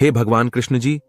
हे भगवान कृष्ण जी,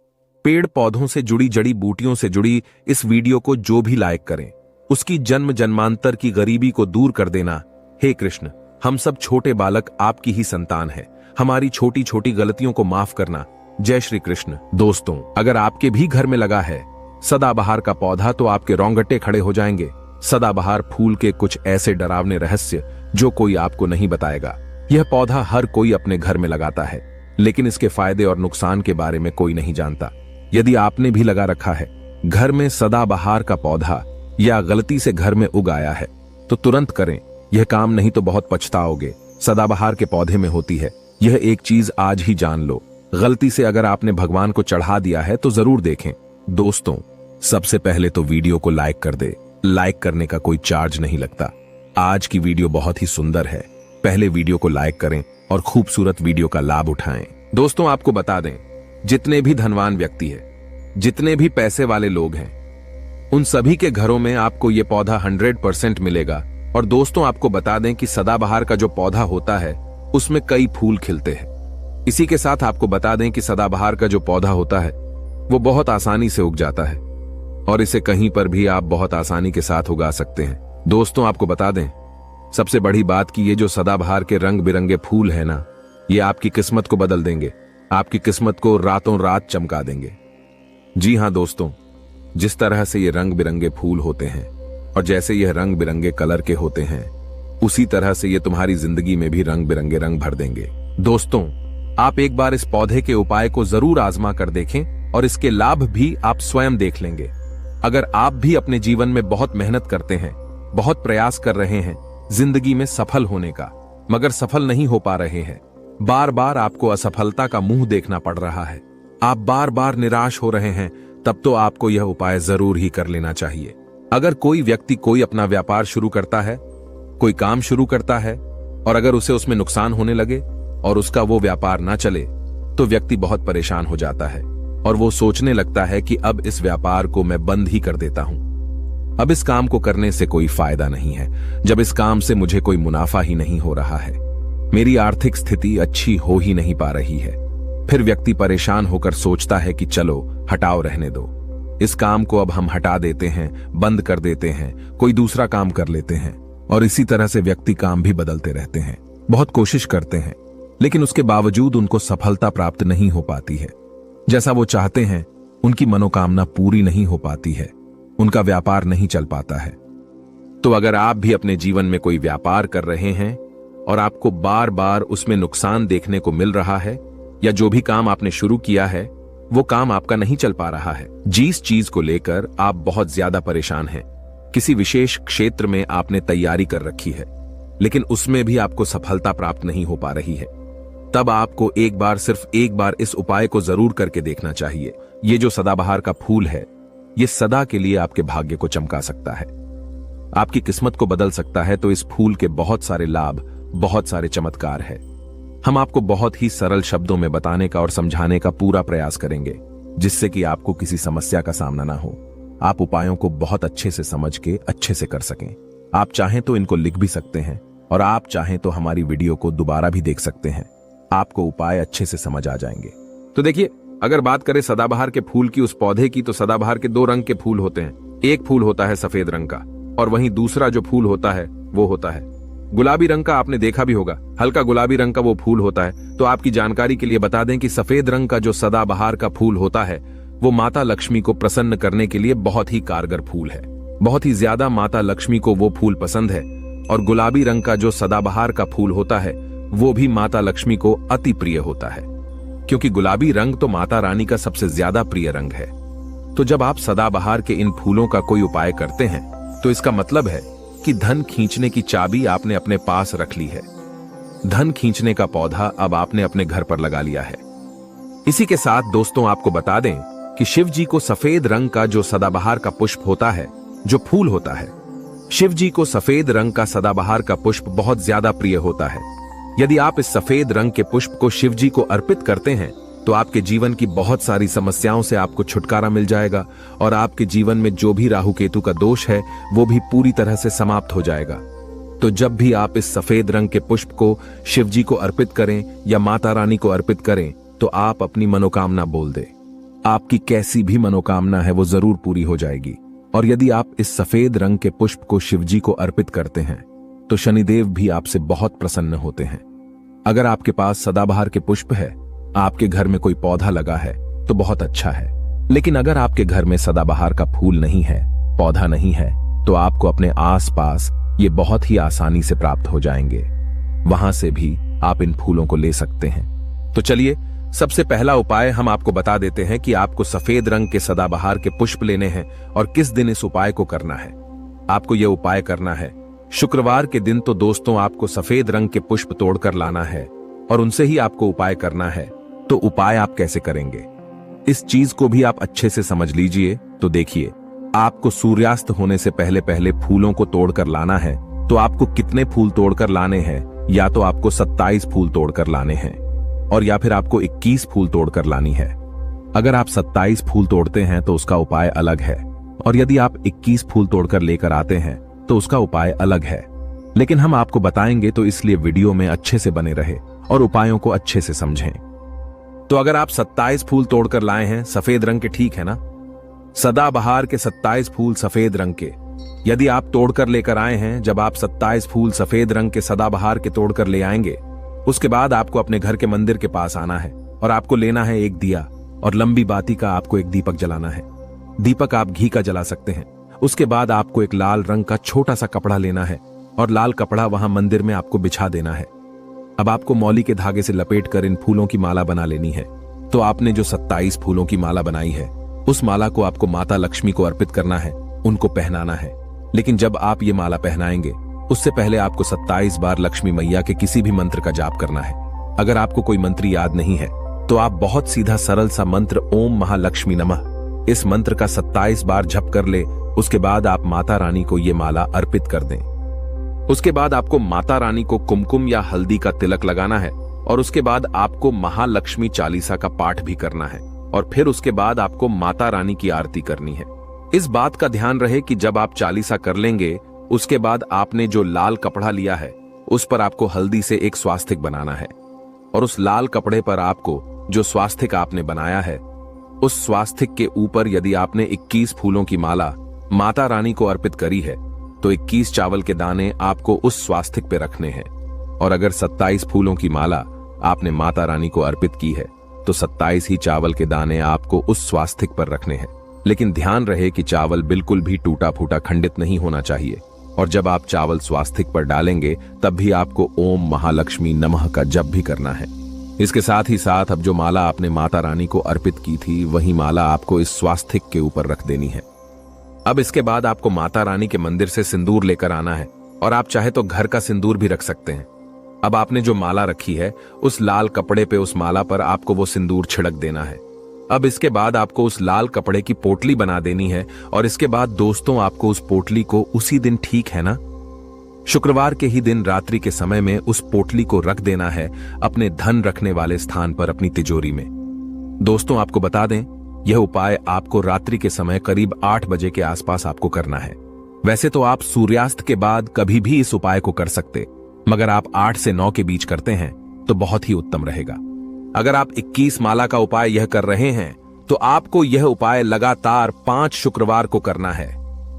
पेड़ पौधों से जुड़ी जड़ी बूटियों से जुड़ी इस वीडियो को जो भी लाइक करें उसकी जन्म जन्मांतर की गरीबी को दूर कर देना। हे कृष्ण, हम सब छोटे बालक आपकी ही संतान है, हमारी छोटी छोटी गलतियों को माफ करना। जय श्री कृष्ण। दोस्तों, अगर आपके भी घर में लगा है सदाबहार का पौधा तो आपके रोंगटे खड़े हो जाएंगे। सदाबहार फूल के कुछ ऐसे डरावने रहस्य जो कोई आपको नहीं बताएगा। यह पौधा हर कोई अपने घर में लगाता है, लेकिन इसके फायदे और नुकसान के बारे में कोई नहीं जानता। यदि आपने भी लगा रखा है घर में सदाबहार का पौधा या गलती से घर में उग आया है तो तुरंत करें, यह काम नहीं तो बहुत पछताओगे। सदाबहार के पौधे में होती है यह एक चीज, आज ही जान लो। गलती से अगर आपने भगवान को चढ़ा दिया है तो जरूर देखें। दोस्तों, सबसे पहले तो वीडियो को लाइक कर दे। लाइक करने का कोई चार्ज नहीं लगता। आज की वीडियो बहुत ही सुंदर है, पहले वीडियो को लाइक करें और खूबसूरत वीडियो का लाभ उठाएं। दोस्तों, आपको बता दें, जितने भी धनवान व्यक्ति हैं, जितने भी पैसे वाले लोग हैं, उन सभी के घरों में आपको यह पौधा 100% मिलेगा। और दोस्तों, आपको बता दें कि सदाबहार का जो पौधा होता है उसमें कई फूल खिलते हैं। इसी के साथ आपको बता दें कि सदाबहार का जो पौधा होता है वो बहुत आसानी से उग जाता है और इसे कहीं पर भी आप बहुत आसानी के साथ उगा सकते हैं। दोस्तों, आपको बता दें, सबसे बड़ी बात कि ये जो सदाबहार के रंग बिरंगे फूल है ना, ये आपकी किस्मत को बदल देंगे, आपकी किस्मत को रातों रात चमका देंगे। जी हां दोस्तों, जिस तरह से ये रंग बिरंगे फूल होते हैं और जैसे यह रंग बिरंगे कलर के होते हैं, उसी तरह से ये तुम्हारी जिंदगी में भी रंग बिरंगे रंग भर देंगे। दोस्तों, आप एक बार इस पौधे के उपाय को जरूर आजमा कर देखें और इसके लाभ भी आप स्वयं देख लेंगे। अगर आप भी अपने जीवन में बहुत मेहनत करते हैं, बहुत प्रयास कर रहे हैं जिंदगी में सफल होने का, मगर सफल नहीं हो पा रहे हैं, बार बार आपको असफलता का मुंह देखना पड़ रहा है, आप बार बार निराश हो रहे हैं, तब तो आपको यह उपाय जरूर ही कर लेना चाहिए। अगर कोई व्यक्ति कोई अपना व्यापार शुरू करता है, कोई काम शुरू करता है और अगर उसे उसमें नुकसान होने लगे और उसका वो व्यापार ना चले तो व्यक्ति बहुत परेशान हो जाता है और वो सोचने लगता है कि अब इस व्यापार को मैं बंद ही कर देता हूं। अब इस काम को करने से कोई फायदा नहीं है, जब इस काम से मुझे कोई मुनाफा ही नहीं हो रहा है, मेरी आर्थिक स्थिति अच्छी हो ही नहीं पा रही है। फिर व्यक्ति परेशान होकर सोचता है कि चलो हटाओ, रहने दो, इस काम को अब हम हटा देते हैं, बंद कर देते हैं, कोई दूसरा काम कर लेते हैं। और इसी तरह से व्यक्ति काम भी बदलते रहते हैं, बहुत कोशिश करते हैं, लेकिन उसके बावजूद उनको सफलता प्राप्त नहीं हो पाती है। जैसा वो चाहते हैं उनकी मनोकामना पूरी नहीं हो पाती है, उनका व्यापार नहीं चल पाता है। तो अगर आप भी अपने जीवन में कोई व्यापार कर रहे हैं और आपको बार बार उसमें नुकसान देखने को मिल रहा है, या जो भी काम आपने शुरू किया है वो काम आपका नहीं चल पा रहा है, जिस चीज को लेकर आप बहुत ज्यादा परेशान हैं, किसी विशेष क्षेत्र में आपने तैयारी कर रखी है लेकिन उसमें भी आपको सफलता प्राप्त नहीं हो पा रही है, तब आपको एक बार, सिर्फ एक बार इस उपाय को जरूर करके देखना चाहिए। ये जो सदाबहार का फूल है ये सदा के लिए आपके भाग्य को चमका सकता है, आपकी किस्मत को बदल सकता है। तो इस फूल के बहुत सारे लाभ, बहुत सारे चमत्कार है। हम आपको बहुत ही सरल शब्दों में बताने का और समझाने का पूरा प्रयास करेंगे, जिससे कि आपको किसी समस्या का सामना ना हो, आप उपायों को बहुत अच्छे से समझ के अच्छे से कर सकें। आप चाहें तो इनको लिख भी सकते हैं और आप चाहें तो हमारी वीडियो को दोबारा भी देख सकते हैं, आपको उपाय अच्छे से समझ आ जाएंगे। तो देखिए, अगर बात करें सदाबहार के फूल की, उस पौधे की, तो सदाबहार के 2 रंग के फूल होते हैं। एक फूल होता है सफेद रंग का और वहीं दूसरा जो फूल होता है वो होता है गुलाबी रंग का। आपने देखा भी होगा, हल्का गुलाबी रंग का वो फूल होता है। तो आपकी जानकारी के लिए बता दें कि सफेद रंग का जो सदाबहार का फूल होता है वो माता लक्ष्मी को प्रसन्न करने के लिए बहुत ही कारगर फूल है, बहुत ही ज्यादा माता लक्ष्मी को वो फूल पसंद है। और गुलाबी रंग का जो सदाबहार का फूल होता है वो भी माता लक्ष्मी को अति प्रिय होता है, क्योंकि गुलाबी रंग तो माता रानी का सबसे ज्यादा प्रिय रंग है। तो जब आप सदाबहार के इन फूलों का कोई उपाय करते हैं तो इसका मतलब है कि धन खींचने की चाबी आपने अपने पास रख ली है, धन खींचने का पौधा अब आपने अपने घर पर लगा लिया है। इसी के साथ दोस्तों, आपको बता दें कि शिव जी को सफेद रंग का जो सदाबहार का पुष्प होता है, जो फूल होता है, शिव जी को सफेद रंग का सदाबहार का पुष्प बहुत ज्यादा प्रिय होता है। यदि आप इस सफेद रंग के पुष्प को शिव जी को अर्पित करते हैं तो आपके जीवन की बहुत सारी समस्याओं से आपको छुटकारा मिल जाएगा और आपके जीवन में जो भी राहु केतु का दोष है वो भी पूरी तरह से समाप्त हो जाएगा। तो जब भी आप इस सफेद रंग के पुष्प को शिव जी को अर्पित करें या माता रानी को अर्पित करें तो आप अपनी मनोकामना बोल दे। आपकी कैसी भी मनोकामना है वो जरूर पूरी हो जाएगी। और यदि आप इस सफेद रंग के पुष्प को शिवजी को अर्पित करते हैं तो शनिदेव भी आपसे बहुत प्रसन्न होते हैं। अगर आपके पास सदाबहार के पुष्प है, आपके घर में कोई पौधा लगा है तो बहुत अच्छा है। लेकिन अगर आपके घर में सदाबहार का फूल नहीं है, पौधा नहीं है, तो आपको अपने आसपास ये बहुत ही आसानी से प्राप्त हो जाएंगे। वहां से भी आप इन फूलों को ले सकते हैं। तो चलिए, सबसे पहला उपाय हम आपको बता देते हैं कि आपको सफेद रंग के सदाबहार के पुष्प लेने हैं और किस दिन इस उपाय को करना है। आपको यह उपाय करना है शुक्रवार के दिन। तो दोस्तों, आपको सफेद रंग के पुष्प तोड़कर लाना है और उनसे ही आपको उपाय करना है। तो उपाय आप कैसे करेंगे, इस चीज को भी आप अच्छे से समझ लीजिए। तो देखिए, आपको सूर्यास्त होने से पहले पहले फूलों को तोड़कर लाना है। तो आपको कितने फूल तोड़कर लाने हैं? या तो आपको 27 फूल तोड़कर लाने हैं और या फिर आपको 21 फूल तोड़कर लानी है। अगर आप 27 फूल तोड़ते हैं तो उसका उपाय अलग है, और यदि आप 21 फूल तोड़कर लेकर आते हैं तो उसका उपाय अलग है। लेकिन हम आपको बताएंगे, तो इसलिए वीडियो में अच्छे से बने रहे और उपायों को अच्छे से समझें। तो अगर आप 27 फूल तोड़कर लाए हैं सफेद रंग के, ठीक है ना, सदाबहार के 27 फूल सफेद रंग के यदि आप तोड़कर लेकर आए हैं, जब आप 27 फूल सफेद रंग के सदाबहार के तोड़कर ले आएंगे, उसके बाद आपको अपने घर के मंदिर के पास आना है और आपको लेना है एक दिया और लंबी बाती का आपको एक दीपक जलाना है। दीपक आप घी का जला सकते हैं। उसके बाद आपको एक लाल रंग का छोटा सा कपड़ा लेना है और लाल कपड़ा वहां मंदिर में आपको बिछा देना है। अब आपको मौली के धागे से लपेटकर इन फूलों की माला बना लेनी है। तो आपने जो 27 फूलों की माला बनाई है, उस माला को आपको माता लक्ष्मी को अर्पित करना है, उनको पहनाना है। लेकिन जब आप ये माला पहनाएंगे, उससे पहले आपको 27 बार लक्ष्मी मैया के किसी भी मंत्र का जाप करना है। अगर आपको कोई मंत्र याद नहीं है तो आप बहुत सीधा सरल सा मंत्र ओम महालक्ष्मी नमः, इस मंत्र का 27 बार जप कर ले। उसके बाद आप माता रानी को ये माला अर्पित कर दें। उसके बाद आपको माता रानी को कुमकुम या हल्दी का तिलक लगाना है और उसके बाद आपको महालक्ष्मी चालीसा का पाठ भी करना है और फिर उसके बाद आपको माता रानी की आरती करनी है। इस बात का ध्यान रहे कि जब आप चालीसा कर लेंगे, उसके बाद आपने जो लाल कपड़ा लिया है उस पर आपको हल्दी से एक स्वास्तिक बनाना है और उस लाल कपड़े पर आपको जो स्वास्तिक आपने बनाया है, उस स्वास्तिक के ऊपर यदि आपने 21 फूलों की माला माता रानी को अर्पित करी है तो 21 चावल के दाने आपको उस स्वास्तिक पे रखने हैं। और अगर 27 फूलों की माला आपने माता रानी को अर्पित की है तो 27 ही चावल के दाने आपको उस स्वास्तिक पर रखने हैं। लेकिन ध्यान रहे कि चावल बिल्कुल भी टूटा फूटा खंडित नहीं होना चाहिए। और जब आप चावल स्वास्तिक पर डालेंगे तब भी आपको ओम महालक्ष्मी नमः का जप भी करना है। इसके साथ ही साथ अब जो माला आपने माता रानी को अर्पित की थी, वही माला आपको इस स्वास्तिक के ऊपर रख देनी है। अब इसके बाद आपको माता रानी के मंदिर से सिंदूर लेकर आना है और आप चाहे तो घर का सिंदूर भी रख सकते हैं। अब आपने जो माला रखी है, उस लाल कपड़े पे उस माला पर आपको वो सिंदूर छिड़क देना है। अब इसके बाद आपको उस लाल कपड़े की पोटली बना देनी है और इसके बाद दोस्तों आपको उस पोटली को उसी दिन, ठीक है ना, शुक्रवार के ही दिन रात्रि के समय में उस पोटली को रख देना है अपने धन रखने वाले स्थान पर, अपनी तिजोरी में। दोस्तों आपको बता दें, यह उपाय आपको रात्रि के समय करीब 8 बजे के आसपास आपको करना है। वैसे तो आप सूर्यास्त के बाद कभी भी इस उपाय को कर सकते, मगर आप 8 से 9 के बीच करते हैं तो बहुत ही उत्तम रहेगा। अगर आप 21 माला का उपाय यह कर रहे हैं तो आपको यह उपाय लगातार 5 शुक्रवार को करना है।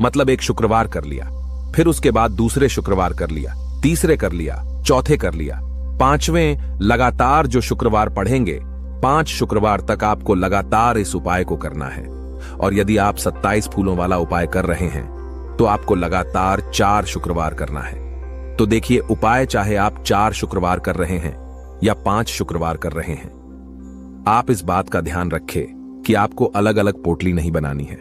मतलब एक शुक्रवार कर लिया, फिर उसके बाद दूसरे शुक्रवार कर लिया, तीसरे कर लिया, चौथे कर लिया, 5वें लगातार जो शुक्रवार पढ़ेंगे, 5 शुक्रवार तक आपको लगातार इस उपाय को करना है। और यदि आप 27 फूलों वाला उपाय कर रहे हैं तो आपको लगातार 4 शुक्रवार करना है। तो देखिए, उपाय चाहे आप 4 शुक्रवार कर रहे हैं या 5 शुक्रवार कर रहे हैं, आप इस बात का ध्यान रखें कि आपको अलग अलग पोटली नहीं बनानी है।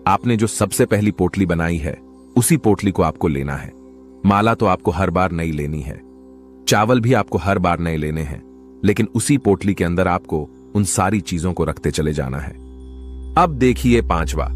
आपने जो सबसे पहली पोटली बनाई है उसी पोटली को आपको लेना है। माला तो आपको हर बार नई लेनी है, चावल भी आपको हर बार नए लेने हैं, लेकिन उसी पोटली के अंदर आपको उन सारी चीजों को रखते चले जाना है। अब देखिए 5वां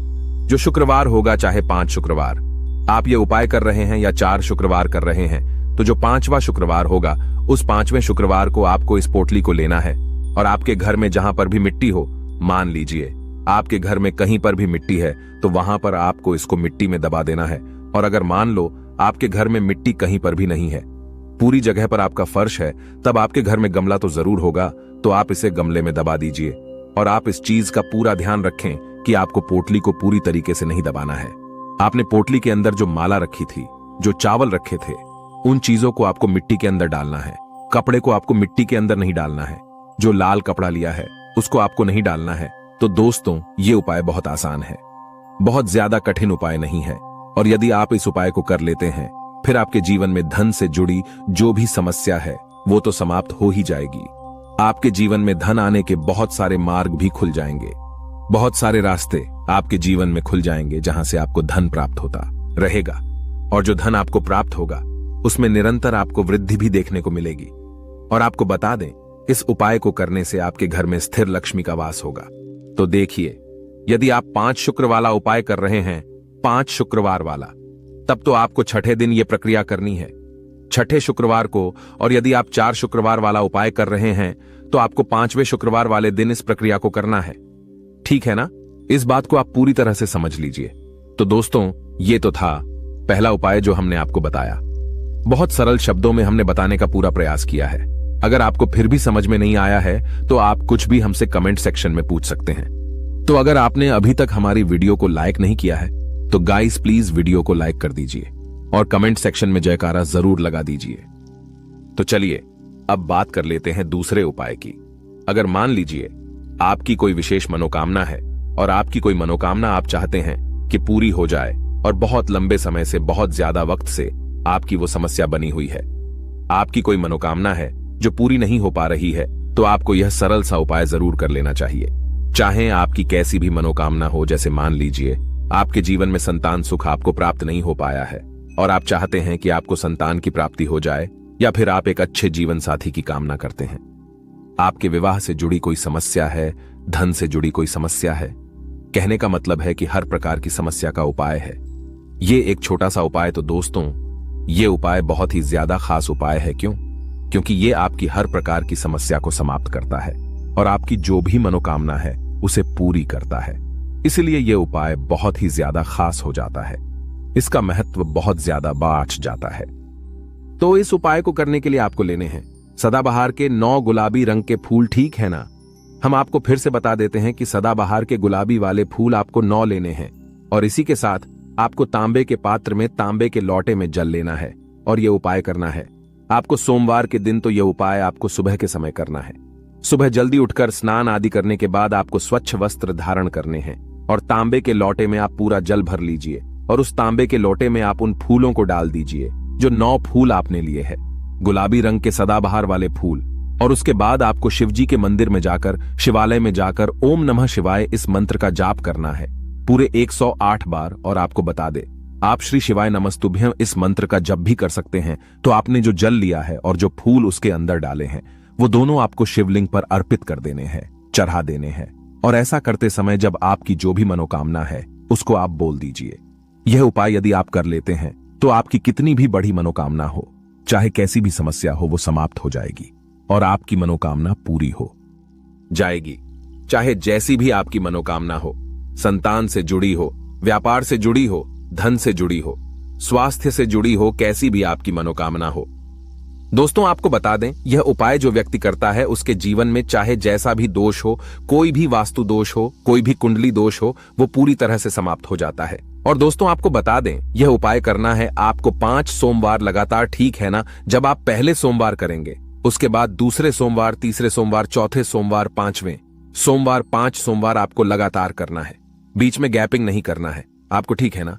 जो शुक्रवार होगा, चाहे 5 शुक्रवार आप ये उपाय कर रहे हैं या 4 शुक्रवार कर रहे हैं, तो जो 5वां शुक्रवार होगा, उस 5वें शुक्रवार को आपको इस पोटली को लेना है और आपके घर में जहां पर भी मिट्टी हो, मान लीजिए आपके घर में कहीं पर भी मिट्टी है तो वहां पर आपको इसको मिट्टी में दबा देना है। और अगर मान लो आपके घर में मिट्टी कहीं पर भी नहीं है, पूरी जगह पर आपका फर्श है, तब आपके घर में गमला तो जरूर होगा, तो आप इसे गमले में दबा दीजिए। और आप इस चीज का पूरा ध्यान रखें कि आपको पोटली को पूरी तरीके से नहीं दबाना है। आपने पोटली के अंदर जो माला रखी थी, जो चावल रखे थे, उन चीजों को आपको मिट्टी के अंदर डालना है। कपड़े को आपको मिट्टी के अंदर नहीं डालना है। जो लाल कपड़ा लिया है उसको आपको नहीं डालना है। तो दोस्तों, ये उपाय बहुत आसान है, बहुत ज्यादा कठिन उपाय नहीं है। और यदि आप इस उपाय को कर लेते हैं, फिर आपके जीवन में धन से जुड़ी जो भी समस्या है वो तो समाप्त हो ही जाएगी। आपके जीवन में धन आने के बहुत सारे मार्ग भी खुल जाएंगे। बहुत सारे रास्ते आपके जीवन में खुल जाएंगे जहां से आपको धन प्राप्त होता रहेगा। और जो धन आपको प्राप्त होगा उसमें निरंतर आपको वृद्धि भी देखने को मिलेगी। और आपको बता दें, इस उपाय को करने से आपके घर में स्थिर लक्ष्मी का वास होगा। तो देखिए, यदि आप 5 शुक्र वाला उपाय कर रहे हैं, 5 शुक्रवार वाला, तब तो आपको छठे दिन यह प्रक्रिया करनी है, छठे शुक्रवार को। और यदि आप 4 शुक्रवार वाला उपाय कर रहे हैं तो आपको 5वें शुक्रवार वाले दिन इस प्रक्रिया को करना है। ठीक है ना? इस बात को आप पूरी तरह से समझ लीजिए। तो दोस्तों, ये तो था पहला उपाय जो हमने आपको बताया। बहुत सरल शब्दों में हमने बताने का पूरा प्रयास किया है। अगर आपको फिर भी समझ में नहीं आया है तो आप कुछ भी हमसे कमेंट सेक्शन में पूछ सकते हैं। तो अगर आपने अभी तक हमारी वीडियो को लाइक नहीं किया है तो गाइस प्लीज वीडियो को लाइक कर दीजिए और कमेंट सेक्शन में जयकारा जरूर लगा दीजिए। तो चलिए अब बात कर लेते हैं दूसरे उपाय की। अगर मान लीजिए आपकी कोई विशेष मनोकामना है और आपकी कोई मनोकामना आप चाहते हैं कि पूरी हो जाए और बहुत लंबे समय से, बहुत ज्यादा वक्त से आपकी वो समस्या बनी हुई है, आपकी कोई मनोकामना है जो पूरी नहीं हो पा रही है, तो आपको यह सरल सा उपाय जरूर कर लेना चाहिए। चाहे आपकी कैसी भी मनोकामना हो, जैसे मान लीजिए आपके जीवन में संतान सुख आपको प्राप्त नहीं हो पाया है और आप चाहते हैं कि आपको संतान की प्राप्ति हो जाए, या फिर आप एक अच्छे जीवन साथी की कामना करते हैं, आपके विवाह से जुड़ी कोई समस्या है, धन से जुड़ी कोई समस्या है। कहने का मतलब है कि हर प्रकार की समस्या का उपाय है ये एक छोटा सा उपाय। तो दोस्तों, ये उपाय बहुत ही ज्यादा खास उपाय है। क्यों? क्योंकि ये आपकी हर प्रकार की समस्या को समाप्त करता है और आपकी जो भी मनोकामना है उसे पूरी करता है। इसलिए यह उपाय बहुत ही ज्यादा खास हो जाता है, इसका महत्व बहुत ज्यादा बढ़ जाता है। तो इस उपाय को करने के लिए आपको लेने हैं सदाबहार के 9 गुलाबी रंग के फूल। ठीक है ना? हम आपको फिर से बता देते हैं कि सदाबहार के गुलाबी वाले फूल आपको 9 लेने हैं और इसी के साथ आपको तांबे के पात्र में, तांबे के लोटे में जल लेना है और यह उपाय करना है। आपको सोमवार के दिन तो यह उपाय आपको सुबह के समय करना है। सुबह जल्दी उठकर स्नान आदि करने के बाद आपको स्वच्छ वस्त्र धारण करने हैं और तांबे के लोटे में आप पूरा जल भर लीजिए और उस तांबे के लोटे में आप उन फूलों को डाल दीजिए जो 9 फूल आपने लिए हैं, गुलाबी रंग के सदाबहार वाले फूल। और उसके बाद आपको शिवजी के मंदिर में जाकर, शिवालय में जाकर ओम नमः शिवाय इस मंत्र का जाप करना है पूरे 108 बार। और आपको बता दे, आप श्री शिवाय नमस्तुभ्यं इस मंत्र का जब भी कर सकते हैं तो आपने जो जल लिया है और जो फूल उसके अंदर डाले हैं वो दोनों आपको शिवलिंग पर अर्पित कर देने हैं, चढ़ा देने हैं। और ऐसा करते समय जब आपकी जो भी मनोकामना है उसको आप बोल दीजिए। यह उपाय यदि आप कर लेते हैं तो आपकी कितनी भी बड़ी मनोकामना हो, चाहे कैसी भी समस्या हो, वो समाप्त हो जाएगी और आपकी मनोकामना पूरी हो जाएगी। चाहे जैसी भी आपकी मनोकामना हो, संतान से जुड़ी हो, व्यापार से जुड़ी हो, धन से जुड़ी हो, स्वास्थ्य से जुड़ी हो, कैसी भी आपकी मनोकामना हो। दोस्तों, आपको बता दें, यह उपाय जो व्यक्ति करता है उसके जीवन में चाहे जैसा भी दोष हो, कोई भी वास्तु दोष हो, कोई भी कुंडली दोष हो, वो पूरी तरह से समाप्त हो जाता है। और दोस्तों, आपको बता दें, यह उपाय करना है आपको 5 सोमवार लगातार। ठीक है ना? जब आप पहले सोमवार करेंगे, उसके बाद दूसरे सोमवार, तीसरे सोमवार, चौथे सोमवार, 5वें सोमवार, 5 सोमवार आपको लगातार करना है। बीच में गैपिंग नहीं करना है आपको। ठीक है ना?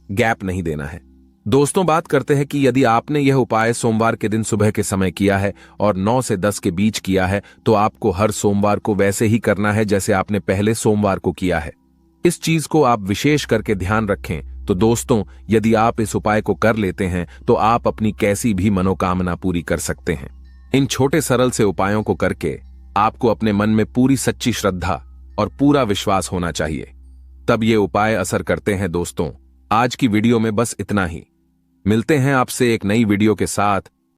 गैप नहीं देना है। दोस्तों, बात करते हैं कि यदि आपने यह उपाय सोमवार के दिन सुबह के समय किया है और 9 से 10 के बीच किया है तो आपको हर सोमवार को वैसे ही करना है जैसे आपने पहले सोमवार को किया है। इस चीज को आप विशेष करके ध्यान रखें। तो दोस्तों, यदि आप इस उपाय को कर लेते हैं तो आप अपनी कैसी भी मनोकामना पूरी कर सकते हैं। इन छोटे सरल से उपायों को करके आपको अपने मन में पूरी सच्ची श्रद्धा और पूरा विश्वास होना चाहिए, तब ये उपाय असर करते हैं। दोस्तों, आज की वीडियो में बस इतना ही। मिलते हैं आपसे एक नई वीडियो के साथ।